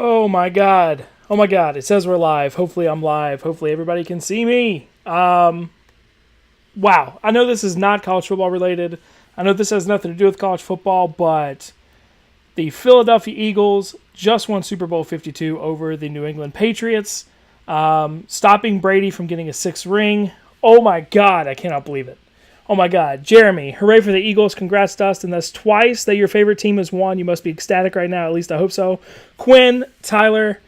Oh my god. Oh my god. It says we're live. Hopefully I'm live. Hopefully everybody can see me. Wow. I know this is not college football related. I know this has nothing to do with college football, but the Philadelphia Eagles just won Super Bowl 52 over the New England Patriots, stopping Brady from getting a sixth ring. Oh my god. I cannot believe it. Oh my god. Jeremy, hooray for the Eagles. Congrats, Dustin. That's twice that your favorite team has won. You must be ecstatic right now. At least I hope so. Quinn, Tyler.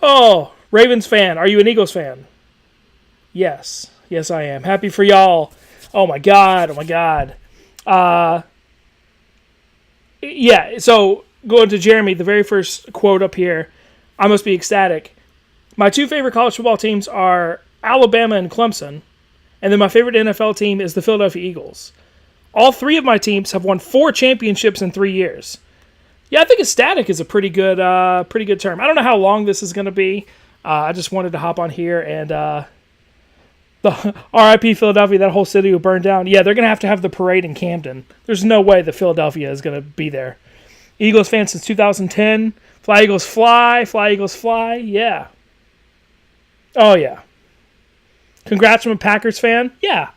Oh, Ravens fan. Are you an Eagles fan? Yes. Yes, I am. Happy for y'all. Oh my god. Oh my god. Yeah, so going to Jeremy, the very first quote up here. I must be ecstatic. My two favorite college football teams are Alabama and Clemson. And then my favorite NFL team is the Philadelphia Eagles. All three of my teams have won 4 championships in 3 years. Yeah, I think ecstatic is a pretty good term. I don't know how long this is going to be. I just wanted to hop on here and the RIP Philadelphia, that whole city will burn down. Yeah, they're going to have the parade in Camden. There's no way that Philadelphia is going to be there. Eagles fan since 2010. Fly Eagles fly. Fly Eagles fly. Yeah. Oh, yeah. Congrats from a Packers fan? Yeah.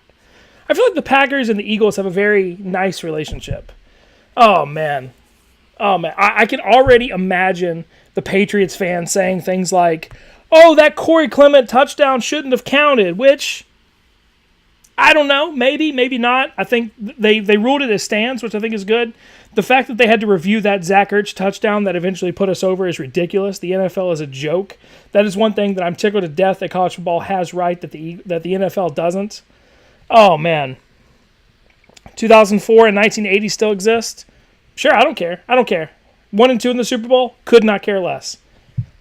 I feel like the Packers and the Eagles have a very nice relationship. Oh, man. Oh, man. I can already imagine the Patriots fans saying things like, oh, that Corey Clement touchdown shouldn't have counted, which, I don't know. Maybe, maybe not. I think they ruled it as stands, which I think is good. The fact that they had to review that Zach Ertz touchdown that eventually put us over is ridiculous. The NFL is a joke. That is one thing that I'm tickled to death that college football has right that the NFL doesn't. Oh, man. 2004 and 1980 still exist? Sure, I don't care. I don't care. 1 and 2 in the Super Bowl? Could not care less.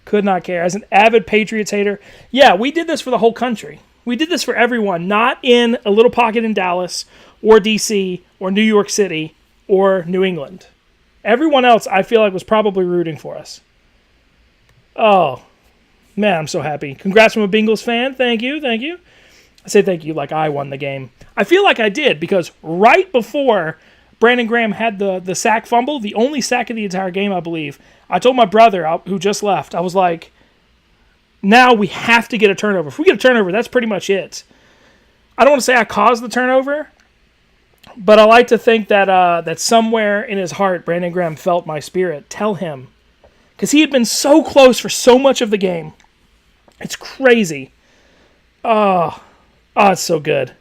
Could not care. As an avid Patriots hater, yeah, we did this for the whole country. We did this for everyone, not in a little pocket in Dallas or D.C. or New York City or New England. Everyone else, I feel like, was probably rooting for us. Oh, man, I'm so happy. Congrats from a Bengals fan. Thank you, thank you. I say thank you like I won the game. I feel like I did because right before Brandon Graham had the sack fumble, the only sack of the entire game, I believe, I told my brother, who just left, I was like, now we have to get a turnover. If we get a turnover, that's pretty much it. I don't want to say I caused the turnover, but I like to think that that somewhere in his heart, Brandon Graham felt my spirit. Tell him. Because he had been so close for so much of the game. It's crazy. Oh, it's so good.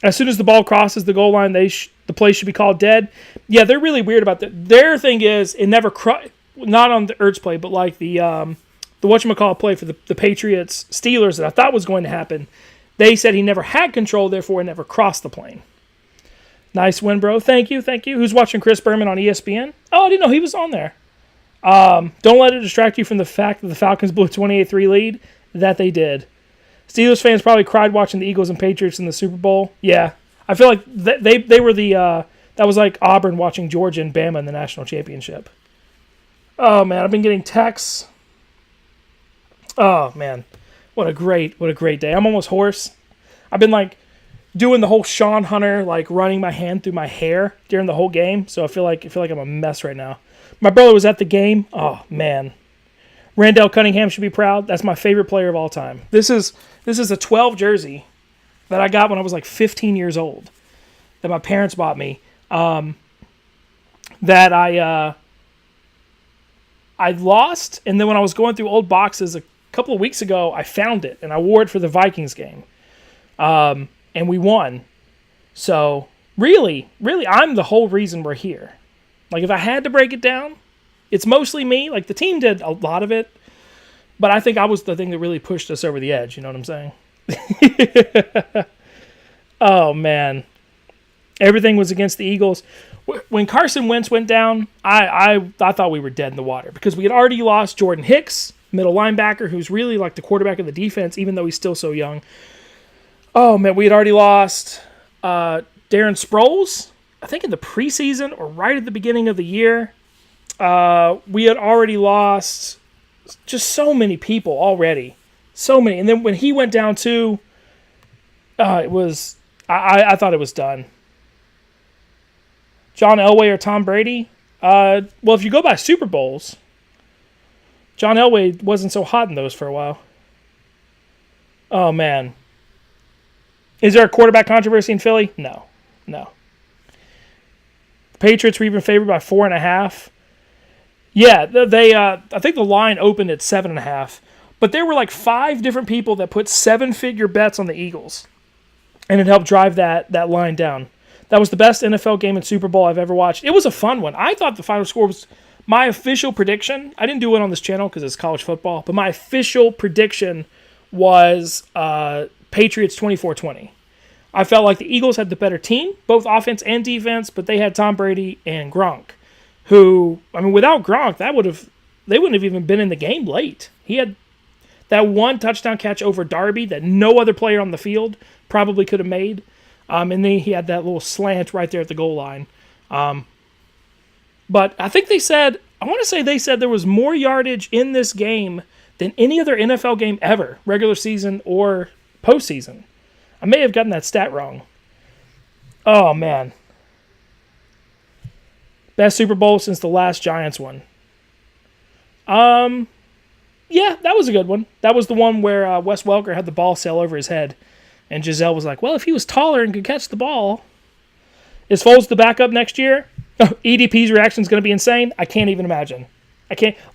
As soon as the ball crosses the goal line, the play should be called dead. Yeah, they're really weird about that. Their thing is, it never not on the Ertz play, but like the whatchamacallit play for the Patriots Steelers that I thought was going to happen. They said he never had control, therefore it never crossed the plane. Nice win, bro. Thank you, thank you. Who's watching Chris Berman on ESPN? Oh, I didn't know he was on there. Don't let it distract you from the fact that the Falcons blew a 28-3 lead. That they did. Steelers fans probably cried watching the Eagles and Patriots in the Super Bowl. Yeah. I feel like they were that was like Auburn watching Georgia and Bama in the national championship. Oh, man, I've been getting texts. Oh, man. What a great day. I'm almost hoarse. I've been like doing the whole Sean Hunter, like running my hand through my hair during the whole game. So I feel like I'm a mess right now. My brother was at the game. Oh, man. Randall Cunningham should be proud. That's my favorite player of all time. This is a 12 jersey that I got when I was like 15 years old that my parents bought me. That I lost, and then when I was going through old boxes a couple of weeks ago, I found it and I wore it for the Vikings game, and we won. So really, I'm the whole reason we're here. Like if I had to break it down, it's mostly me. Like the team did a lot of it, but I think I was the thing that really pushed us over the edge. You know what I'm saying? Oh man, everything was against the Eagles. When Carson Wentz went down, I thought we were dead in the water because we had already lost Jordan Hicks, middle linebacker, who's really like the quarterback of the defense, even though he's still so young. Oh man, we had already lost Darren Sproles, I think in the preseason or right at the beginning of the year. We had already lost just so many people already. So many. And then when he went down too, it was I thought it was done. John Elway or Tom Brady? Well, if you go by Super Bowls, John Elway wasn't so hot in those for a while. Oh, man. Is there a quarterback controversy in Philly? No. The Patriots were even favored by 4.5. Yeah, I think the line opened at 7.5. But there were like 5 different people that put 7-figure bets on the Eagles. And it helped drive that line down. That was the best NFL game in Super Bowl I've ever watched. It was a fun one. I thought the final score was my official prediction. I didn't do it on this channel because it's college football. But my official prediction was Patriots 24-20. I felt like the Eagles had the better team, both offense and defense, but they had Tom Brady and Gronk, who, I mean, without Gronk, they wouldn't have even been in the game late. He had that one touchdown catch over Darby that no other player on the field probably could have made. And then he had that little slant right there at the goal line. But I think they said there was more yardage in this game than any other NFL game ever, regular season or postseason. I may have gotten that stat wrong. Oh, man. Best Super Bowl since the last Giants one. Yeah, that was a good one. That was the one where Wes Welker had the ball sail over his head. And Giselle was like, well, if he was taller and could catch the ball. Is Foles the backup next year? EDP's reaction is going to be insane. I can't even imagine.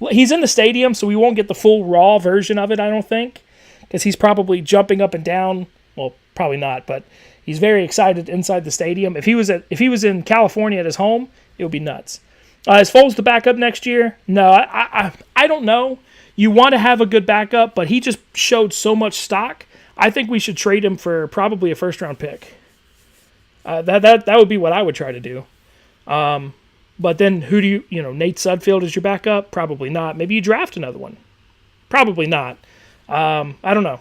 He's in the stadium, so we won't get the full raw version of it, I don't think. Because he's probably jumping up and down. Well, probably not, but he's very excited inside the stadium. If he was in California at his home, it would be nuts. Is Foles the backup next year? No, I don't know. You want to have a good backup, but he just showed so much stock. I think we should trade him for probably a first-round pick. That would be what I would try to do. But then who do Nate Sudfeld is your backup? Probably not. Maybe you draft another one. Probably not. I don't know.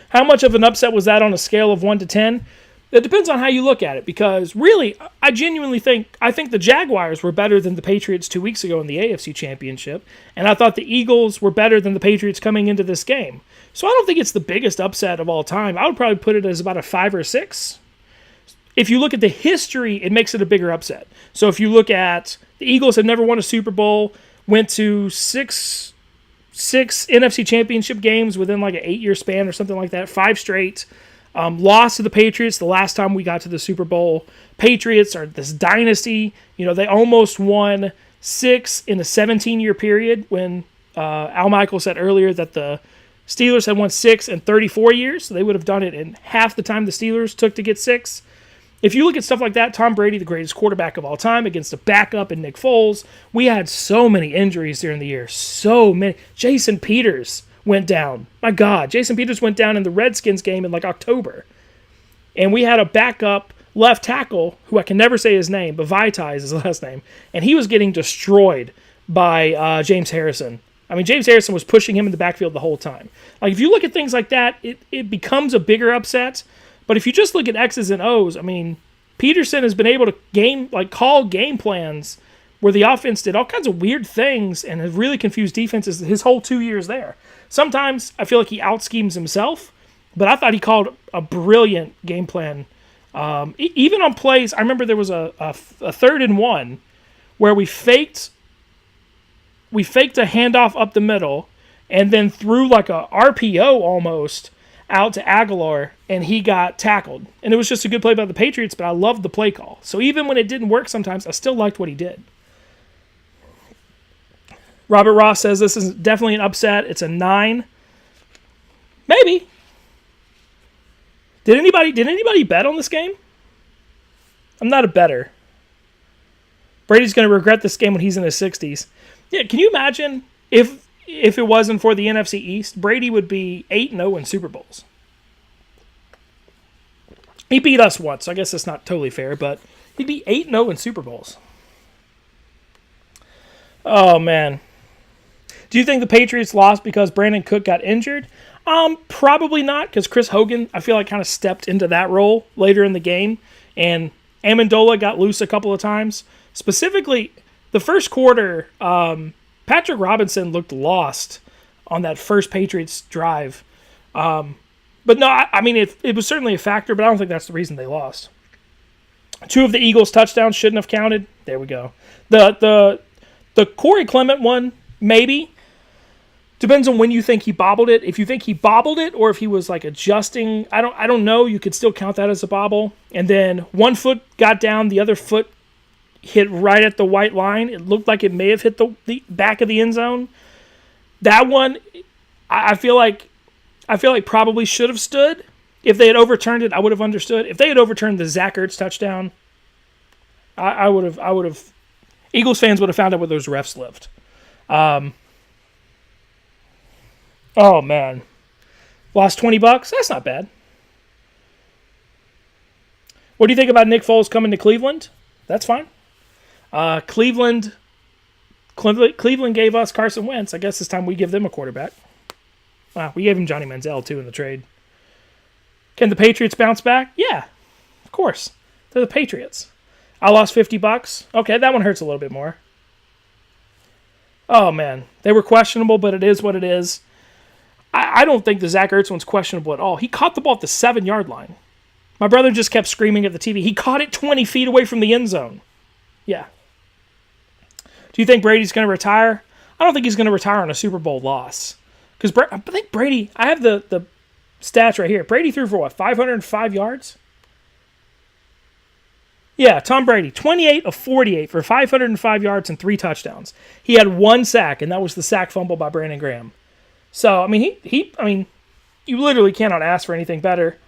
How much of an upset was that on a scale of 1 to 10? It depends on how you look at it, because really, I genuinely think the Jaguars were better than the Patriots 2 weeks ago in the AFC Championship, and I thought the Eagles were better than the Patriots coming into this game. So I don't think it's the biggest upset of all time. I would probably put it as about a 5 or 6. If you look at the history, it makes it a bigger upset. So if you look at the Eagles had never won a Super Bowl, went to six NFC Championship games within like an 8-year span or something like that, 5 straight. Lost to the Patriots the last time we got to the Super Bowl. Patriots are this dynasty. They almost won 6 in a 17-year period when Al Michaels said earlier that the Steelers had won 6 in 34 years. So they would have done it in half the time the Steelers took to get 6. If you look at stuff like that, Tom Brady, the greatest quarterback of all time, against a backup in Nick Foles, we had so many injuries during the year. So many. Jason Peters went down. My God, Jason Peters went down in the Redskins game in like October. And we had a backup left tackle, who I can never say his name, but Vaitai is his last name, and he was getting destroyed by James Harrison. I mean, James Harrison was pushing him in the backfield the whole time. Like, if you look at things like that, it becomes a bigger upset. But if you just look at X's and O's, I mean, Peterson has been able to call game plans where the offense did all kinds of weird things and has really confused defenses his whole 2 years there. Sometimes I feel like he out-schemes himself, but I thought he called a brilliant game plan. Even on plays, I remember there was a 3rd and 1 where we faked a handoff up the middle and then threw like a RPO almost out to Aguilar, and he got tackled. And it was just a good play by the Patriots, but I loved the play call. So even when it didn't work sometimes, I still liked what he did. Robert Ross says this is definitely an upset. It's a 9. Maybe. Did anybody bet on this game? I'm not a bettor. Brady's going to regret this game when he's in his 60s. Yeah, can you imagine if it wasn't for the NFC East, Brady would be 8-0 in Super Bowls. He beat us once, so I guess that's not totally fair, but he'd be 8-0 in Super Bowls. Oh, man. Do you think the Patriots lost because Brandon Cook got injured? Probably not, because Chris Hogan, I feel like, kind of stepped into that role later in the game, and Amendola got loose a couple of times. Specifically, the first quarter, Patrick Robinson looked lost on that first Patriots drive. But no, I mean, it was certainly a factor, but I don't think that's the reason they lost. 2 of the Eagles' touchdowns shouldn't have counted. There we go. The Corey Clement one, Maybe. Depends on when you think he bobbled it. If you think he bobbled it, or if he was like adjusting, I don't know. You could still count that as a bobble. And then one foot got down, the other foot hit right at the white line. It looked like it may have hit the back of the end zone. That one, I feel like probably should have stood. If they had overturned it, I would have understood. If they had overturned the Zach Ertz touchdown, I would have. Eagles fans would have found out where those refs lived. Oh, man. Lost $20? That's not bad. What do you think about Nick Foles coming to Cleveland? That's fine. Cleveland gave us Carson Wentz. I guess it's time we give them a quarterback. We gave him Johnny Manziel, too, in the trade. Can the Patriots bounce back? Yeah, of course. They're the Patriots. I lost $50. Okay, that one hurts a little bit more. Oh, man. They were questionable, but it is what it is. I don't think the Zach Ertz one's questionable at all. He caught the ball at the 7-yard line. My brother just kept screaming at the TV. He caught it 20 feet away from the end zone. Yeah. Do you think Brady's going to retire? I don't think he's going to retire on a Super Bowl loss. Because I think Brady, I have the stats right here. Brady threw for what, 505 yards? Yeah, Tom Brady, 28 of 48 for 505 yards and 3 touchdowns. He had 1 sack, and that was the sack fumble by Brandon Graham. So, I mean, you literally cannot ask for anything better.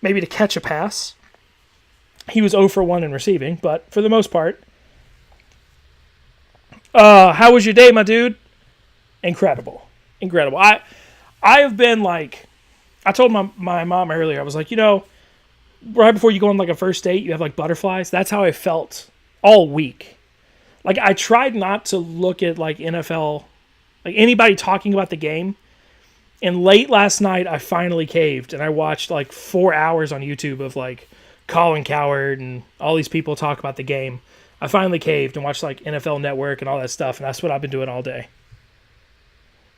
Maybe to catch a pass. He was 0 for 1 in receiving, but for the most part. How was your day, my dude? Incredible. I have been like, I told my mom earlier, I was like, right before you go on like a first date, you have like butterflies. That's how I felt all week. Like, I tried not to look at like NFL, like anybody talking about the game. And late last night, I finally caved, and I watched like 4 hours on YouTube of like Colin Cowherd and all these people talk about the game. I finally caved and watched like NFL Network and all that stuff, and that's what I've been doing all day.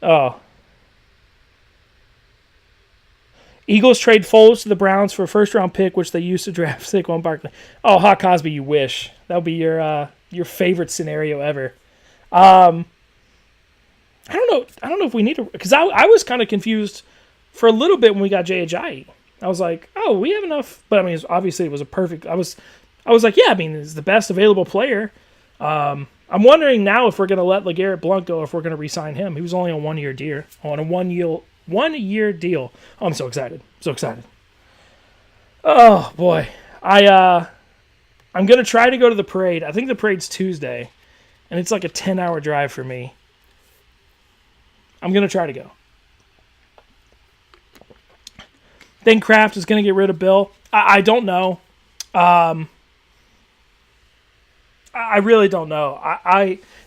Oh. Eagles trade Foles to the Browns for a first-round pick, which they used to draft Saquon Barkley. Oh, Hot Cosby, you wish. That would be your favorite scenario ever. I don't know if we need to, because I was kind of confused for a little bit when we got Jay Ajayi. I was like, oh, we have enough. But I mean, obviously it was a perfect. I was like, yeah, I mean, it's the best available player. I'm wondering now if we're going to let LeGarrette Blount go, if we're going to re-sign him. He was only on a 1-year deal. One year deal. Oh, I'm so excited. Oh boy, I'm going to try to go to the parade. I think the parade's Tuesday, and it's like a 10-hour drive for me. I'm going to try to go. Think Kraft is going to get rid of Bill? I don't know. I really don't know.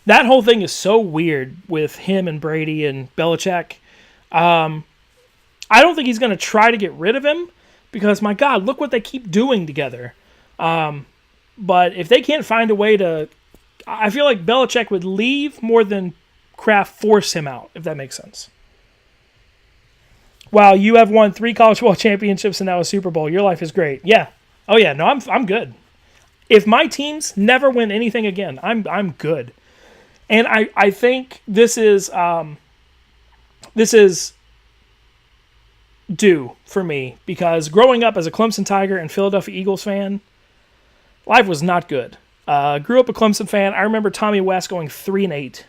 That whole thing is so weird with him and Brady and Belichick. I don't think he's going to try to get rid of him because, my God, look what they keep doing together. But if they can't find a way to... I feel like Belichick would leave more than Kraft force him out, if that makes sense. Wow, you have won 3 college football championships and now a Super Bowl. Your life is great. Yeah. Oh yeah, no, I'm good. If my teams never win anything again, I'm good. And I think this is due for me because growing up as a Clemson Tiger and Philadelphia Eagles fan, life was not good. Grew up a Clemson fan. I remember Tommy West going 3-8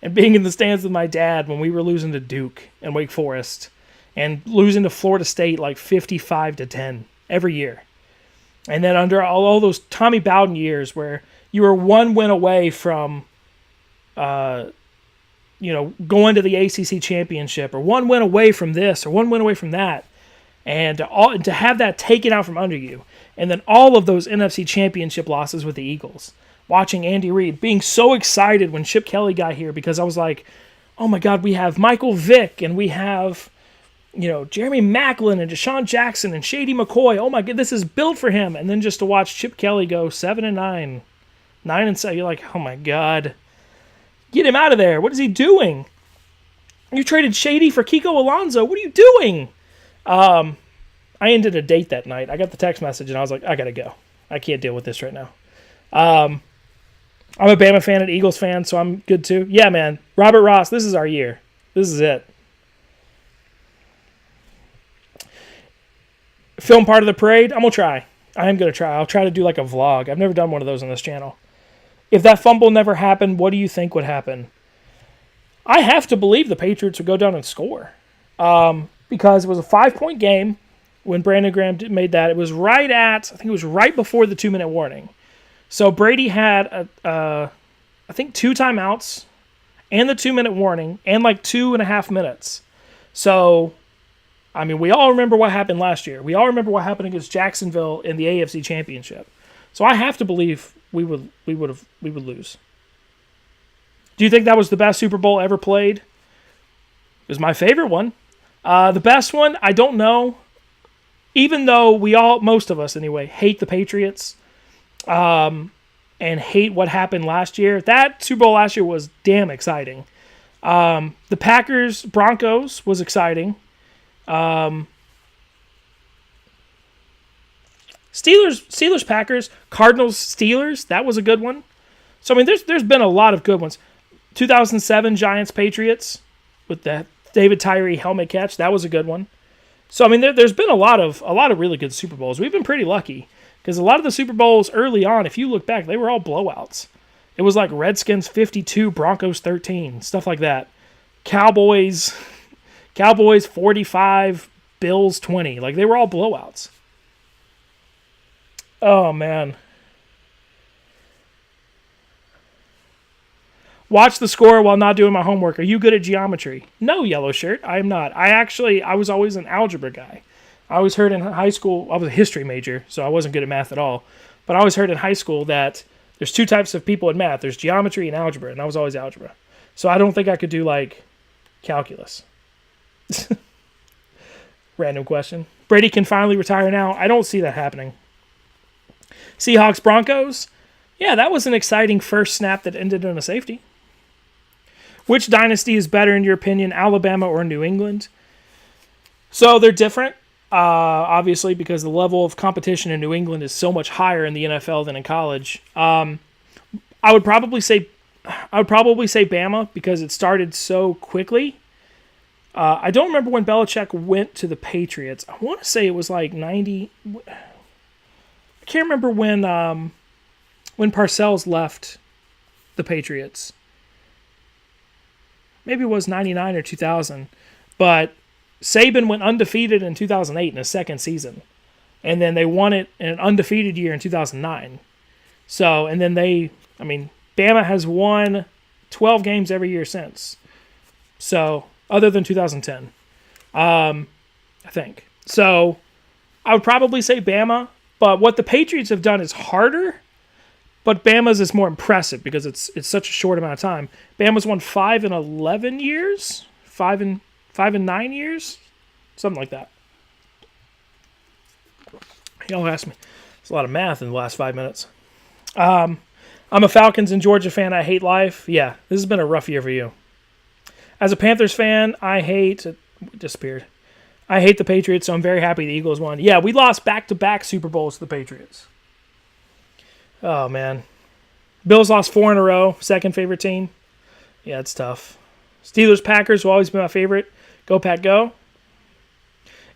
and being in the stands with my dad when we were losing to Duke and Wake Forest and losing to Florida State like 55-10 every year. And then under all those Tommy Bowden years where you were 1 win away from, going to the ACC championship or 1 win away from this or 1 win away from that. And to have that taken out from under you. And then all of those NFC championship losses with the Eagles. Watching Andy Reid, being so excited when Chip Kelly got here because I was like, oh my God, we have Michael Vick and we have, Jeremy Maclin and Deshaun Jackson and Shady McCoy. Oh my God, this is built for him. And then just to watch Chip Kelly go 7-9, 9-7, you're like, oh my God, get him out of there. What is he doing? You traded Shady for Kiko Alonso. What are you doing? I ended a date that night. I got the text message and I was like, I gotta go. I can't deal with this right now. I'm a Bama fan and Eagles fan, so I'm good too. Yeah, man. Robert Ross, this is our year. This is it. Film part of the parade? I'm going to try. I am going to try. I'll try to do like a vlog. I've never done one of those on this channel. If that fumble never happened, what do you think would happen? I have to believe the Patriots would go down and score. Because it was a 5-point game when Brandon Graham made that. It was I think it was right before the 2-minute warning. So Brady had, I think, 2 timeouts and the 2-minute warning and like 2.5 minutes. So, I mean, we all remember what happened last year. We all remember what happened against Jacksonville in the AFC Championship. So I have to believe we would lose. Do you think that was the best Super Bowl ever played? It was my favorite one. The best one, I don't know. Even though most of us anyway, hate the Patriots and hate what happened last year, that Super Bowl last year was damn exciting. The Packers-Broncos was exciting. Steelers-Packers, Cardinals-Steelers, that was a good one. So, I mean, there's been a lot of good ones. 2007 Giants-Patriots with the David Tyree helmet catch, that was a good one. So, I mean, there's been a lot of really good Super Bowls. We've been pretty lucky because a lot of the Super Bowls early on, if you look back, they were all blowouts. It was like Redskins 52, Broncos 13, stuff like that. Cowboys 45, Bills 20. Like, they were all blowouts. Oh, man. Watch the score while not doing my homework. Are you good at geometry? No, yellow shirt. I am not. I was always an algebra guy. I always heard in high school, I was a history major, so I wasn't good at math at all. But I always heard in high school that there's 2 types of people in math. There's geometry and algebra, and I was always algebra. So I don't think I could do, like, calculus. Random question. Brady can finally retire now. I don't see that happening. Seahawks Broncos. Yeah, that was an exciting first snap that ended in a safety. Which dynasty is better in your opinion, Alabama or New England? So they're different, obviously, because the level of competition in New England is so much higher in the NFL than in college. I would probably say Bama because it started so quickly. I don't remember when Belichick went to the Patriots. I want to say it was like 90. I can't remember when Parcells left the Patriots. Maybe it was 99 or 2000. But Saban went undefeated in 2008 in his second season. And then they won it in an undefeated year in 2009. So, and then Bama has won 12 games every year since. So, other than 2010. I think. So, I would probably say Bama. But what the Patriots have done is harder. But Bama's is more impressive because it's such a short amount of time. Bama's won 5 in 11 years, 5 in 9 years, something like that. Y'all asked me. It's a lot of math in the last 5 minutes. I'm a Falcons and Georgia fan. I hate life. Yeah, this has been a rough year for you. As a Panthers fan, I hate the Patriots, so I'm very happy the Eagles won. Yeah, we lost back-to-back Super Bowls to the Patriots. Oh, man. Bills lost 4 in a row. Second favorite team. Yeah, it's tough. Steelers-Packers will always be my favorite. Go, Pack, go.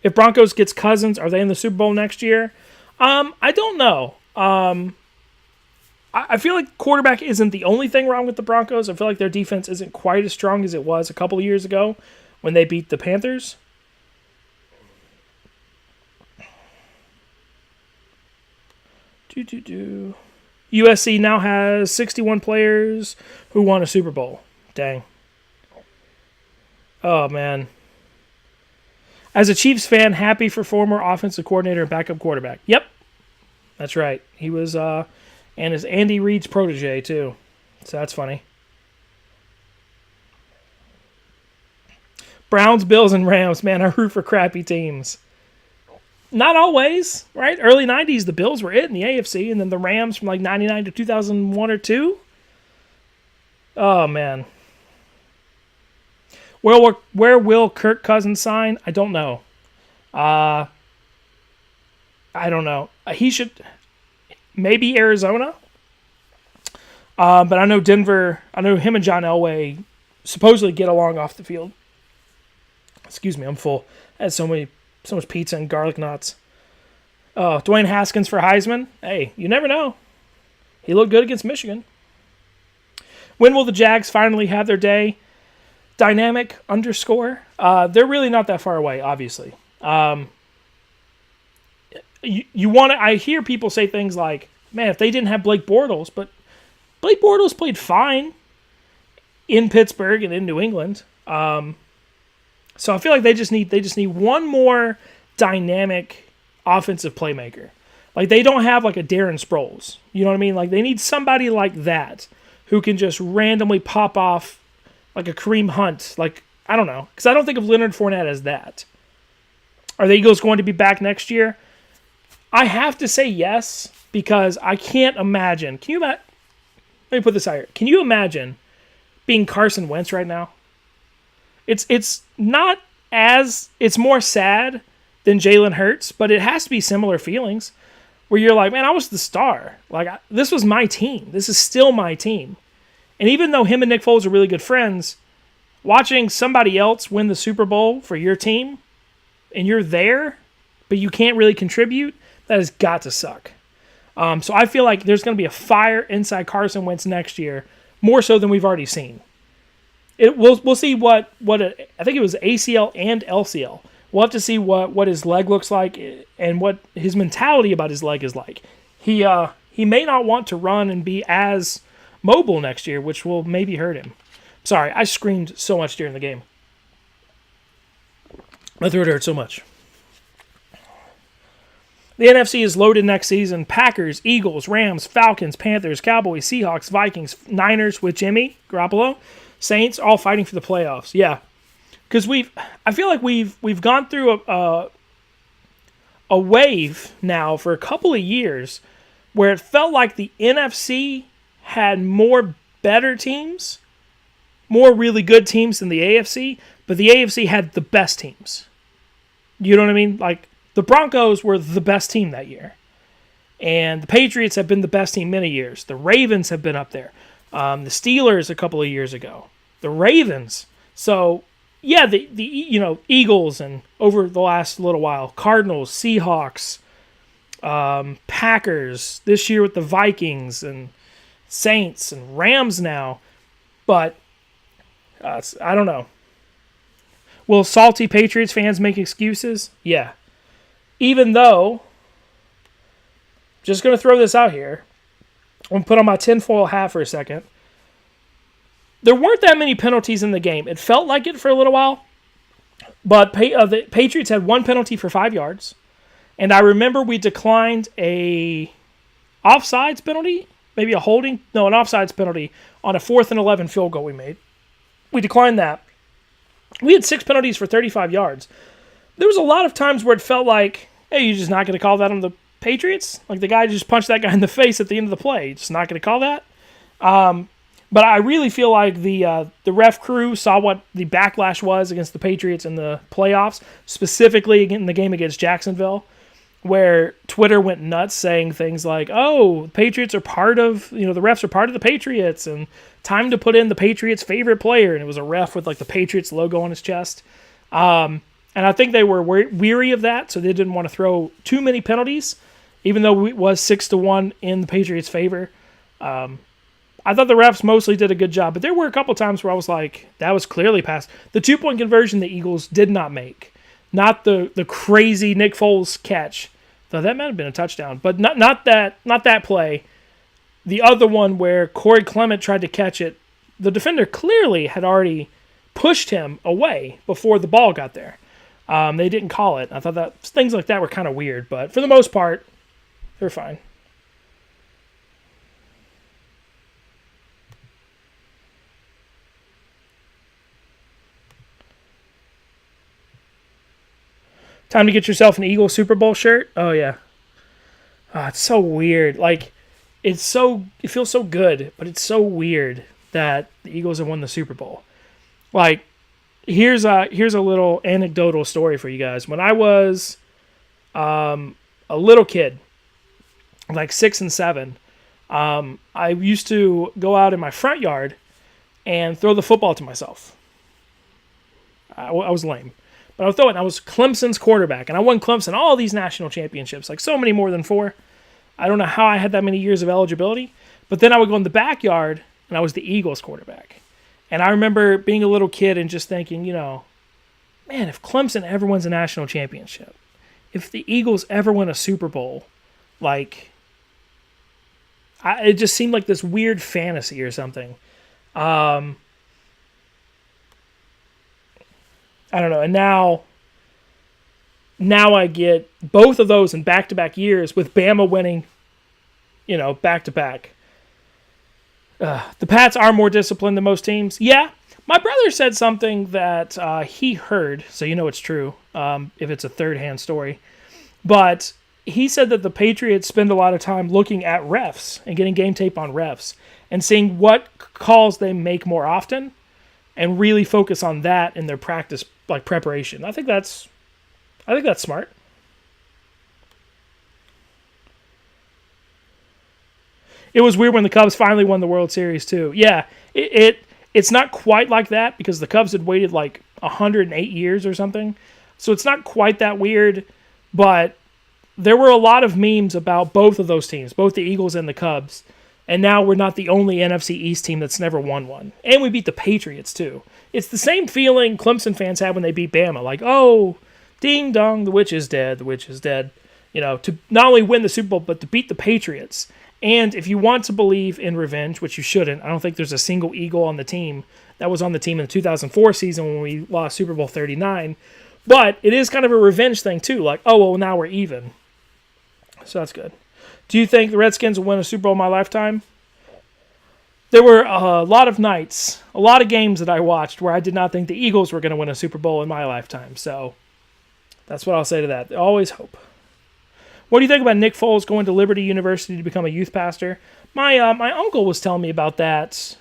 If Broncos gets Cousins, are they in the Super Bowl next year? I don't know. I feel like quarterback isn't the only thing wrong with the Broncos. I feel like their defense isn't quite as strong as it was a couple of years ago when they beat the Panthers. USC now has 61 players who won a Super Bowl. Dang. Oh, man. As a Chiefs fan, happy for former offensive coordinator and backup quarterback. Yep. That's right. He was, and is Andy Reid's protege, too. So that's funny. Browns, Bills, and Rams. Man, I root for crappy teams. Not always, right? Early 90s, the Bills were it in the AFC, and then the Rams from like 99 to 2001 or 2. Oh, man. Where will Kirk Cousins sign? I don't know. I don't know. He should... Maybe Arizona. But I know Denver, I know him and John Elway supposedly get along off the field. Excuse me, I'm full. I had so much pizza and garlic knots. Dwayne Haskins for Heisman. Hey, you never know. He looked good against Michigan. When will the Jags finally have their day? Dynamic underscore. They're really not that far away, obviously. You want to? I hear people say things like, "Man, if they didn't have Blake Bortles," but Blake Bortles played fine in Pittsburgh and in New England. So I feel like they just need one more dynamic offensive playmaker. Like they don't have like a Darren Sproles. You know what I mean? Like they need somebody like that who can just randomly pop off like a Kareem Hunt. Like, I don't know. Because I don't think of Leonard Fournette as that. Are the Eagles going to be back next year? I have to say yes, because I can't imagine. Can you imagine? Let me put this out here. Can you imagine being Carson Wentz right now? It's not as, it's more sad than Jalen Hurts, but it has to be similar feelings where you're like, man, I was the star. Like, this was my team. This is still my team. And even though him and Nick Foles are really good friends, watching somebody else win the Super Bowl for your team and you're there, but you can't really contribute, that has got to suck. So I feel like there's going to be a fire inside Carson Wentz next year, more so than we've already seen. We'll see I think it was ACL and LCL. We'll have to see what his leg looks like and what his mentality about his leg is like. He may not want to run and be as mobile next year, which will maybe hurt him. Sorry, I screamed so much during the game. My throat hurt so much. The NFC is loaded next season. Packers, Eagles, Rams, Falcons, Panthers, Cowboys, Seahawks, Vikings, Niners with Jimmy Garoppolo, Saints, all fighting for the playoffs. Yeah, because I feel like we've gone through a wave now for a couple of years where it felt like the NFC had more better teams, more really good teams than the AFC, but the AFC had the best teams. You know what I mean? Like, the Broncos were the best team that year. And the Patriots have been the best team many years. The Ravens have been up there. The Steelers a couple of years ago. The Ravens. So, yeah, the Eagles and over the last little while, Cardinals, Seahawks, Packers, this year with the Vikings and Saints and Rams now. But I don't know. Will salty Patriots fans make excuses? Yeah. Even though, just going to throw this out here, I'm going to put on my tinfoil hat for a second. There weren't that many penalties in the game. It felt like it for a little while, but the Patriots had one penalty for 5 yards, and I remember we declined a offsides penalty, maybe an offsides penalty on a 4th and 11 field goal we made. We declined that. We had 6 penalties for 35 yards. There was a lot of times where it felt like, hey, you're just not going to call that on the Patriots? Like the guy just punched that guy in the face at the end of the play. You're just not going to call that? But I really feel like the ref crew saw what the backlash was against the Patriots in the playoffs, specifically in the game against Jacksonville, where Twitter went nuts saying things like, oh, the Patriots are part of, the refs are part of the Patriots, and time to put in the Patriots' favorite player. And it was a ref with like the Patriots logo on his chest. And I think they were weary of that, so they didn't want to throw too many penalties, even though it was 6-1 in the Patriots' favor. I thought the refs mostly did a good job, but there were a couple times where I was like, that was clearly past. The 2-point conversion the Eagles did not make. Not the crazy Nick Foles catch, though that might have been a touchdown, but not that play. The other one where Corey Clement tried to catch it, the defender clearly had already pushed him away before the ball got there. They didn't call it. I thought that things like that were kind of weird, but for the most part, they're fine. Time to get yourself an Eagles Super Bowl shirt? Oh, yeah. It's so weird. Like, it feels so good, but it's so weird that the Eagles have won the Super Bowl. Like, here's a little anecdotal story for you guys. When I was a little kid, like 6 and 7, I used to go out in my front yard and throw the football to myself. I was lame. But I would throw it, and I was Clemson's quarterback. And I won Clemson all these national championships, like so many more than 4. I don't know how I had that many years of eligibility. But then I would go in the backyard, and I was the Eagles quarterback. And I remember being a little kid and just thinking, man, if Clemson ever wins a national championship, if the Eagles ever win a Super Bowl, it just seemed like this weird fantasy or something. I don't know. And now I get both of those in back-to-back years with Bama winning, back-to-back. The Pats are more disciplined than most teams. Yeah, my brother said something that he heard, so it's true if it's a third-hand story. But he said that the Patriots spend a lot of time looking at refs and getting game tape on refs and seeing what calls they make more often and really focus on that in their practice, preparation. I think that's smart. It was weird when the Cubs finally won the World Series too. Yeah, it's not quite like that because the Cubs had waited 108 years or something. So it's not quite that weird, but there were a lot of memes about both of those teams, both the Eagles and the Cubs. And now we're not the only NFC East team that's never won one. And we beat the Patriots too. It's the same feeling Clemson fans had when they beat Bama. Oh, ding dong, the witch is dead, the witch is dead. To not only win the Super Bowl, but to beat the Patriots. And if you want to believe in revenge, which you shouldn't, I don't think there's a single Eagle on the team that was on the team in the 2004 season when we lost Super Bowl 39. But it is kind of a revenge thing too. Now we're even. So that's good. Do you think the Redskins will win a Super Bowl in my lifetime? There were a lot of nights, a lot of games that I watched where I did not think the Eagles were going to win a Super Bowl in my lifetime. So that's what I'll say to that. Always hope. What do you think about Nick Foles going to Liberty University to become a youth pastor? My uncle was telling me about that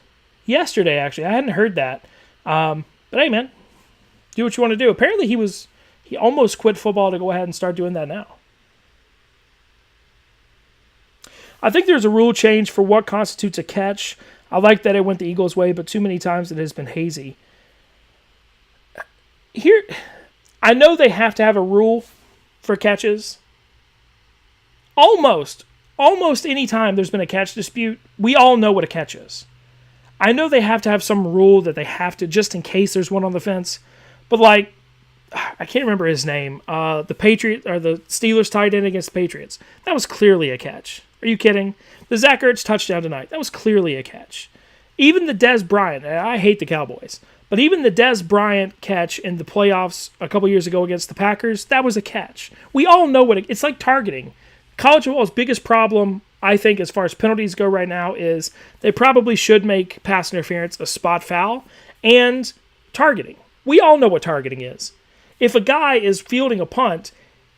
yesterday, actually. I hadn't heard that. But hey, man, do what you want to do. Apparently he almost quit football to go ahead and start doing that now. I think there's a rule change for what constitutes a catch. I like that it went the Eagles' way, but too many times it has been hazy. Here, I know they have to have a rule for catches. Almost any time there's been a catch dispute, we all know what a catch is. I know they have to have some rule that they have to, just in case there's one on the fence. But I can't remember his name. The Steelers tied in against the Patriots. That was clearly a catch. Are you kidding? The Zach Ertz touchdown tonight, that was clearly a catch. Even the Dez Bryant, I hate the Cowboys, but even the Dez Bryant catch in the playoffs a couple years ago against the Packers, that was a catch. We all know it's like targeting. College football's biggest problem, I think, as far as penalties go right now, is they probably should make pass interference a spot foul and targeting. We all know what targeting is. If a guy is fielding a punt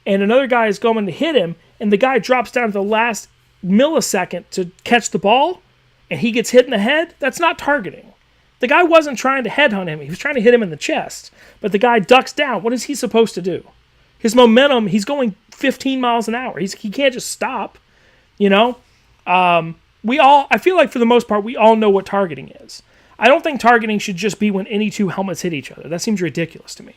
and another guy is going to hit him and the guy drops down to the last millisecond to catch the ball and he gets hit in the head, that's not targeting. The guy wasn't trying to headhunt him. He was trying to hit him in the chest. But the guy ducks down. What is he supposed to do? His momentum, he's going 15 miles an hour. He can't just stop, I feel like for the most part, we all know what targeting is. I don't think targeting should just be when any two helmets hit each other. That seems ridiculous to me.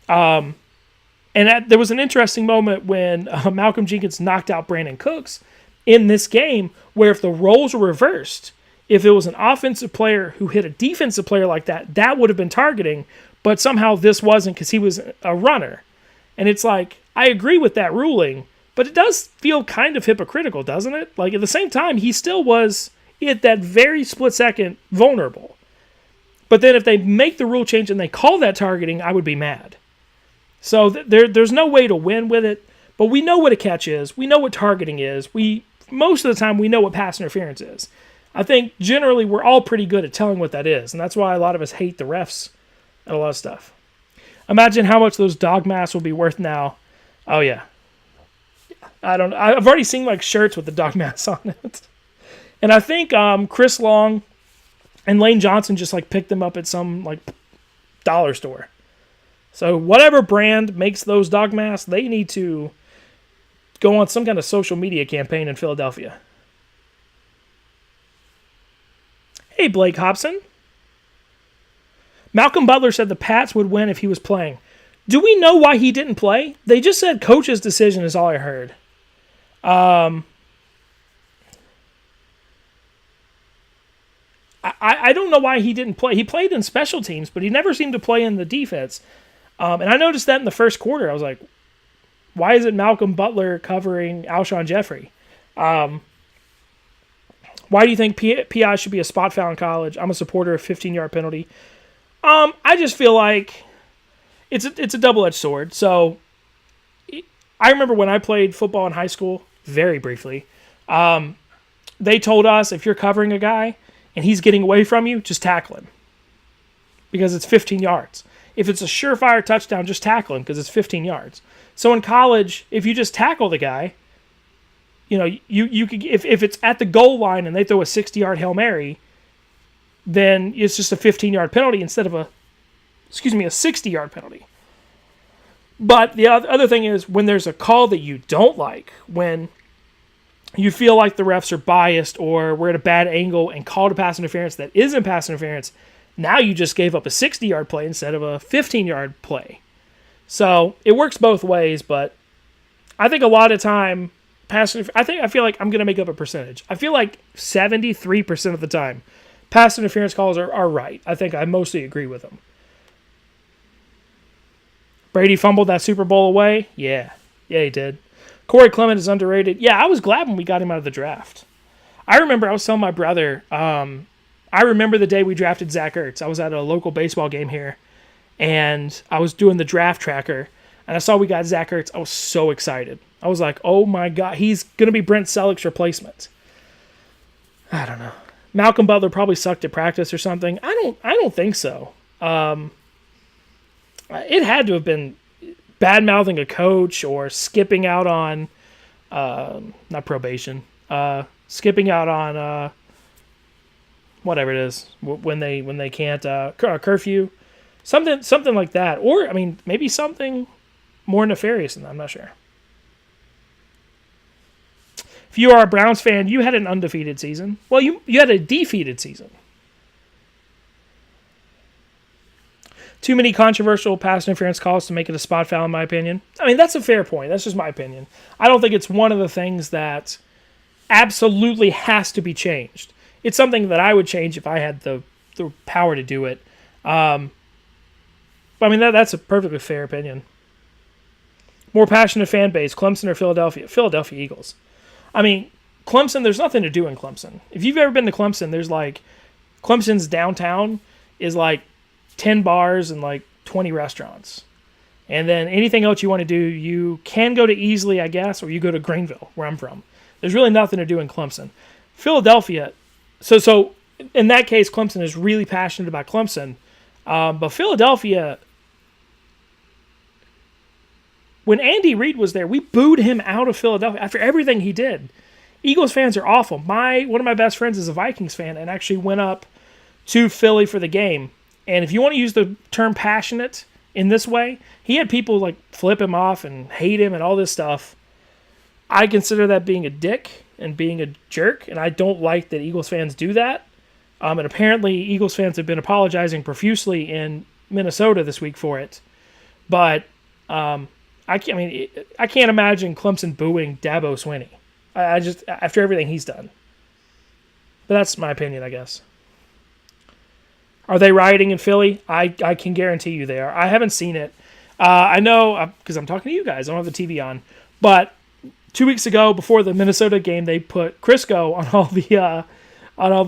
There was an interesting moment when Malcolm Jenkins knocked out Brandon Cooks in this game where if the roles were reversed, if it was an offensive player who hit a defensive player like that, that would have been targeting, but somehow this wasn't because he was a runner. And it's I agree with that ruling, but it does feel kind of hypocritical, doesn't it? At the same time, he still was, at that very split second, vulnerable. But then if they make the rule change and they call that targeting, I would be mad. So there's no way to win with it, but we know what a catch is. We know what targeting is. Most of the time, we know what pass interference is. I think generally we're all pretty good at telling what that is, and that's why a lot of us hate the refs and a lot of stuff. Imagine how much those dog masks will be worth now. Oh, yeah. I've already seen shirts with the dog masks on it. And I think Chris Long and Lane Johnson just picked them up at some dollar store. So whatever brand makes those dog masks, they need to go on some kind of social media campaign in Philadelphia. Hey, Blake Hobson. Malcolm Butler said the Pats would win if he was playing. Do we know why he didn't play? They just said coach's decision is all I heard. I don't know why he didn't play. He played in special teams, but he never seemed to play in the defense. And I noticed that in the first quarter. I was like, why isn't Malcolm Butler covering Alshon Jeffrey? Why do you think PI should be a spot foul in college? I'm a supporter of 15-yard penalty. I just feel like it's a double-edged sword. So I remember when I played football in high school, very briefly, they told us if you're covering a guy and he's getting away from you, just tackle him because it's 15 yards. If it's a surefire touchdown, just tackle him because it's 15 yards. So in college, if you just tackle the guy, you could if it's at the goal line and they throw a 60-yard Hail Mary, then it's just a 15-yard penalty instead of a 60-yard penalty. But the other thing is when there's a call that you don't like, when you feel like the refs are biased or we're at a bad angle and called a pass interference that isn't pass interference, now you just gave up a 60-yard play instead of a 15-yard play. So it works both ways, but I think a lot of time, I feel like I'm going to make up a percentage. I feel like 73% of the time, pass interference calls are right. I think I mostly agree with them. Brady fumbled that Super Bowl away? Yeah, he did. Corey Clement is underrated. Yeah, I was glad when we got him out of the draft. I remember I was telling my brother, I remember the day we drafted Zach Ertz. I was at a local baseball game here, and I was doing the draft tracker, and I saw we got Zach Ertz. I was so excited. I was like, oh my God, he's going to be Brent Selleck's replacement. I don't know. Malcolm Butler probably sucked at practice or something. I don't think so. It had to have been bad-mouthing a coach or skipping out on, not probation, skipping out on whatever it is when they can't curfew, something like that, or I mean maybe something more nefarious than that. I'm not sure. If you are a Browns fan, you had an undefeated season. Well, you had a defeated season. Too many controversial pass interference calls to make it a spot foul, in my opinion. I mean, that's a fair point. That's just my opinion. I don't think it's one of the things that absolutely has to be changed. It's something that I would change if I had the power to do it. But I mean, that's a perfectly fair opinion. More passionate fan base, Clemson or Philadelphia? Philadelphia Eagles. I mean, Clemson, there's nothing to do in Clemson. If you've ever been to Clemson, there's like, Clemson's downtown is like 10 bars and like 20 restaurants. And then anything else you want to do, you can go to Easley, I guess, or you go to Greenville, where I'm from. There's really nothing to do in Clemson. Philadelphia, so in that case, Clemson is really passionate about Clemson. But Philadelphia, when Andy Reid was there, we booed him out of Philadelphia after everything he did. Eagles fans are awful. One of my best friends is a Vikings fan and actually went up to Philly for the game. And if you want to use the term passionate in this way, he had people like flip him off and hate him and all this stuff. I consider that being a dick and being a jerk, and I don't like that Eagles fans do that. And apparently Eagles fans have been apologizing profusely in Minnesota this week for it. But I can't imagine Clemson booing Dabo Swinney. I just, after everything he's done. But that's my opinion, I guess. Are they rioting in Philly? I can guarantee you they are. I haven't seen it. I know because I'm talking to you guys. I don't have the TV on. But 2 weeks ago, before the Minnesota game, they put Crisco on all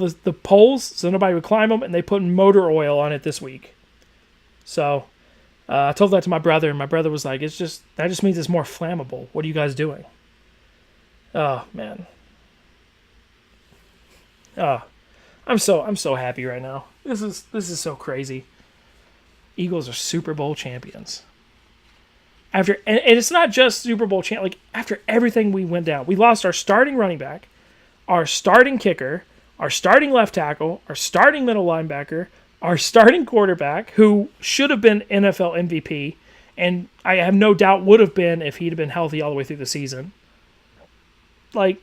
the poles so nobody would climb them, and they put motor oil on it this week. So I told that to my brother, and my brother was like, that just means it's more flammable. What are you guys doing? Oh, man. Oh, I'm so happy right now. This is so crazy. Eagles are Super Bowl champions. And it's not just Super Bowl champ. Like after everything we went down, we lost our starting running back, our starting kicker, our starting left tackle, our starting middle linebacker, our starting quarterback, who should have been NFL MVP, and I have no doubt would have been if he'd have been healthy all the way through the season. Like,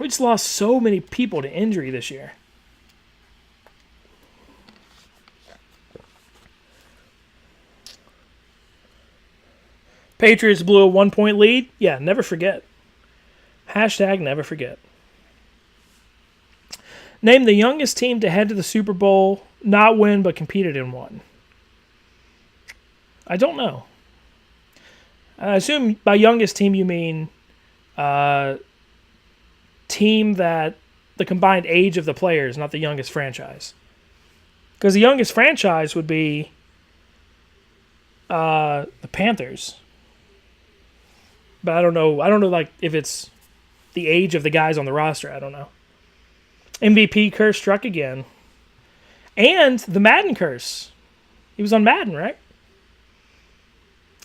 we just lost so many people to injury this year. Patriots blew a 1-point lead. Yeah, never forget. Hashtag never forget. Name the youngest team to head to the Super Bowl, not win, but competed in one. I don't know. I assume by youngest team you mean team that the combined age of the players, not the youngest franchise. Because the youngest franchise would be the Panthers. But I don't know. I don't know like if it's the age of the guys on the roster. I don't know. MVP curse struck again. And the Madden curse. He was on Madden, right?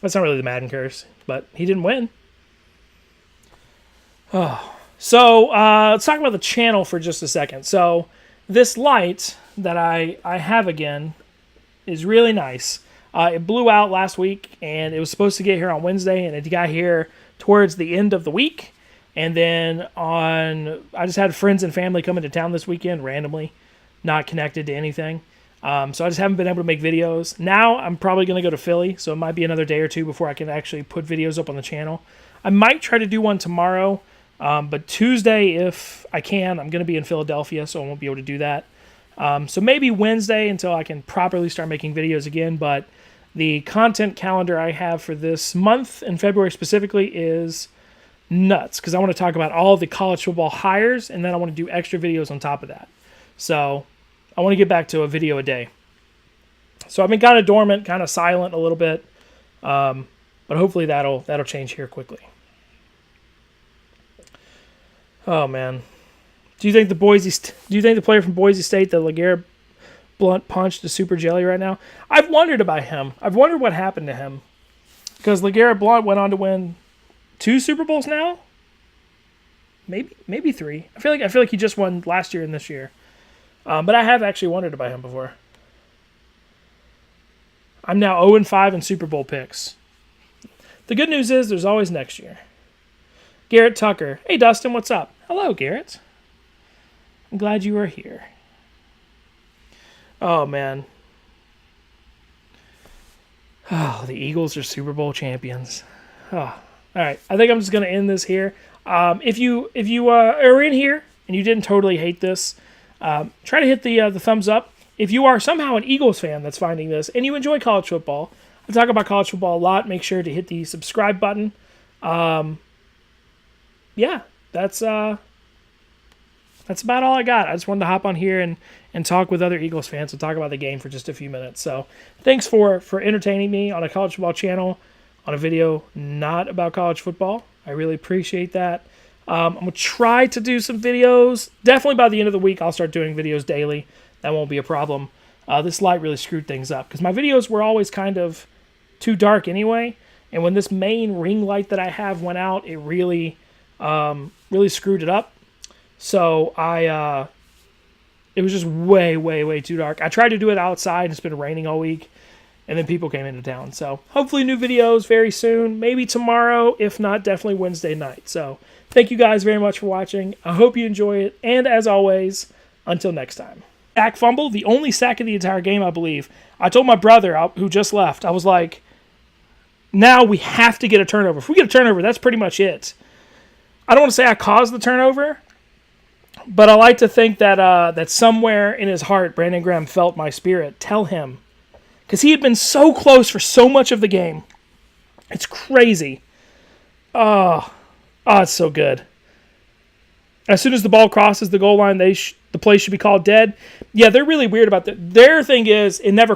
That's not really the Madden curse, but he didn't win. Oh. So let's talk about the channel for just a second. So this light that I have again is really nice. It blew out last week, and it was supposed to get here on Wednesday, and it got here towards the end of the week. And then I just had friends and family come into town this weekend randomly, not connected to anything. So I just haven't been able to make videos. Now I'm probably going to go to Philly, so it might be another day or two before I can actually put videos up on the channel. I might try to do one tomorrow, but Tuesday, if I can, I'm going to be in Philadelphia, so I won't be able to do that. So maybe Wednesday until I can properly start making videos again, but the content calendar I have for this month, in February specifically, is nuts, because I want to talk about all of the college football hires, and then I want to do extra videos on top of that. So I want to get back to a video a day. So I've been kind of dormant, kind of silent a little bit, but hopefully that'll change here quickly. Oh man, do you think the player from Boise State, the LeGarrette Blount, punched is super jelly right now? I've wondered about him. I've wondered what happened to him, because LeGarrette Blount went on to win 2 Super Bowls now, maybe 3. I feel like he just won last year and this year. But I have actually wondered about him before. I'm now 0-5 in Super Bowl picks. The good news is there's always next year. Garrett Tucker. Hey, Dustin, what's up? Hello, Garrett. I'm glad you are here. Oh, man. Oh, the Eagles are Super Bowl champions. Oh. All right, I think I'm just going to end this here. If you are in here and you didn't totally hate this, try to hit the thumbs up. If you are somehow an Eagles fan that's finding this and you enjoy college football, I talk about college football a lot. Make sure to hit the subscribe button. Yeah, that's about all I got. I just wanted to hop on here and talk with other Eagles fans and talk about the game for just a few minutes. So thanks for entertaining me on a college football channel on a video not about college football. I really appreciate that. I'm going to try to do some videos. Definitely by the end of the week, I'll start doing videos daily. That won't be a problem. This light really screwed things up, because my videos were always kind of too dark anyway. And when this main ring light that I have went out, it really screwed it up. So it was just way, way, way too dark. I tried to do it outside. It's been raining all week. And then people came into town. So hopefully new videos very soon. Maybe tomorrow. If not, definitely Wednesday night. So thank you guys very much for watching. I hope you enjoy it. And as always, until next time. Sack fumble, the only sack of the entire game, I believe. I told my brother, who just left, I was like, now we have to get a turnover. If we get a turnover, that's pretty much it. I don't want to say I caused the turnover, but I like to think that that somewhere in his heart, Brandon Graham felt my spirit tell him. Because he had been so close for so much of the game. It's crazy. Oh, it's so good. As soon as the ball crosses the goal line, the play should be called dead. Yeah, they're really weird about that. Their thing is, it never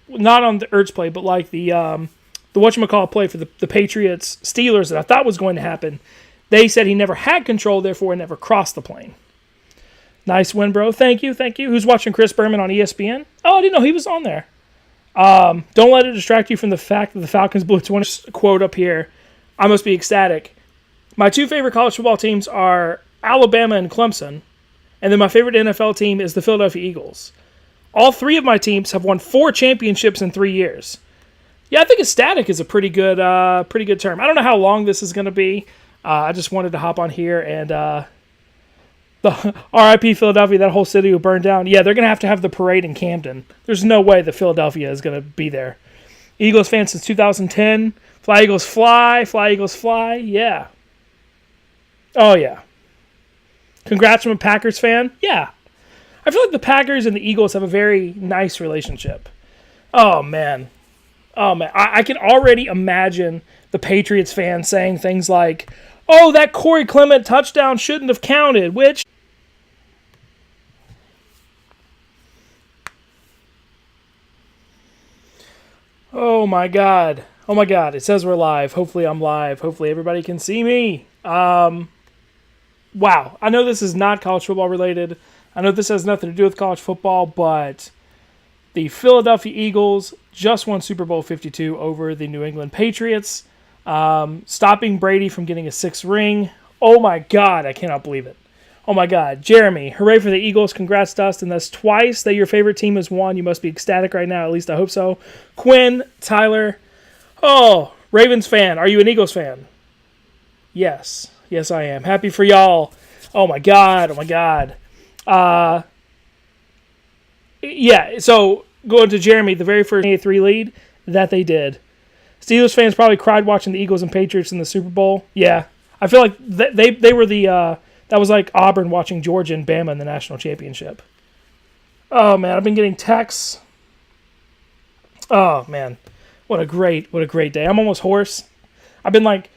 not on the Ertz play, but like the whatchamacallit play for the Patriots Steelers that I thought was going to happen. They said he never had control, therefore it never crossed the plane. Nice win, bro. Thank you. Who's watching Chris Berman on ESPN? Oh, I didn't know he was on there. Don't let it distract you from the fact that the Falcons blew 20. Quote up here. I must be ecstatic. My 2 favorite college football teams are Alabama and Clemson. And then my favorite NFL team is the Philadelphia Eagles. All 3 of my teams have won 4 championships in 3 years. Yeah, I think ecstatic is a pretty good term. I don't know how long this is going to be. I just wanted to hop on here and the RIP Philadelphia, that whole city will burn down. Yeah, they're going to have the parade in Camden. There's no way that Philadelphia is going to be there. Eagles fan since 2010. Fly, Eagles, fly. Fly, Eagles, fly. Yeah. Oh, yeah. Congrats from a Packers fan. Yeah. I feel like the Packers and the Eagles have a very nice relationship. Oh, man. Oh, man. I can already imagine the Patriots fans saying things like, oh, that Corey Clement touchdown shouldn't have counted, which... Oh, my God. Oh, my God. It says we're live. Hopefully I'm live. Hopefully everybody can see me. Wow. I know this is not college football related. I know this has nothing to do with college football, but the Philadelphia Eagles just won Super Bowl 52 over the New England Patriots, stopping Brady from getting a sixth ring. Oh, my God. I cannot believe it. Oh, my God. Jeremy, hooray for the Eagles. Congrats, Dustin. That's twice that your favorite team has won. You must be ecstatic right now. At least I hope so. Quinn, Tyler. Oh, Ravens fan. Are you an Eagles fan? Yes. Yes, I am. Happy for y'all. Oh, my God. Oh, my God. Yeah, so going to Jeremy, the very first 8-3 lead, that they did. Steelers fans probably cried watching the Eagles and Patriots in the Super Bowl. Yeah. I feel like they were the... that was like Auburn watching Georgia and Bama in the national championship. Oh, man, I've been getting texts. Oh, man. What a great day. I'm almost hoarse. I've been, like,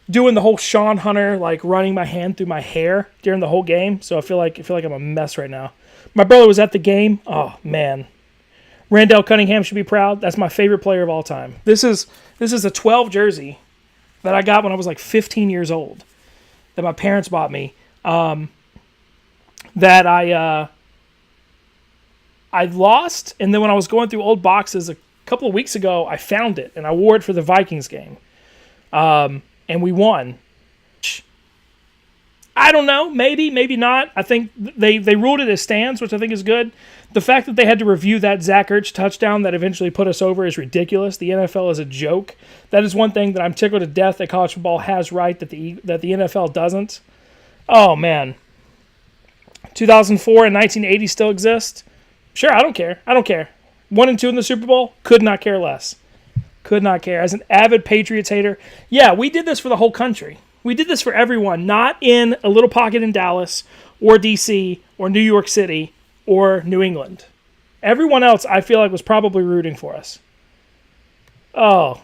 doing the whole Sean Hunter, like, running my hand through my hair during the whole game, so I feel like I'm a mess right now. My brother was at the game. Oh, man. Randall Cunningham should be proud. That's my favorite player of all time. This is a 12 jersey that I got when I was, like, 15 years old that my parents bought me. That I lost, and then when I was going through old boxes a couple of weeks ago, I found it, and I wore it for the Vikings game. And we won. I don't know, maybe not. I think they ruled it as stands, which I think is good. The fact that they had to review that Zach Ertz touchdown that eventually put us over is ridiculous. The NFL is a joke. That is one thing that I'm tickled to death that college football has right that the NFL doesn't. Oh, man. 2004 and 1980 still exist? Sure, I don't care. 1 and 2 in the Super Bowl? Could not care less. Could not care. As an avid Patriots hater, yeah, we did this for the whole country. We did this for everyone, not in a little pocket in Dallas or D.C. or New York City or New England. Everyone else, I feel like, was probably rooting for us. Oh,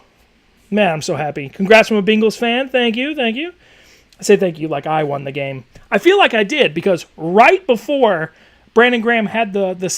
man, I'm so happy. Congrats from a Bengals fan. Thank you. I say thank you like I won the game. I feel like I did because right before Brandon Graham had the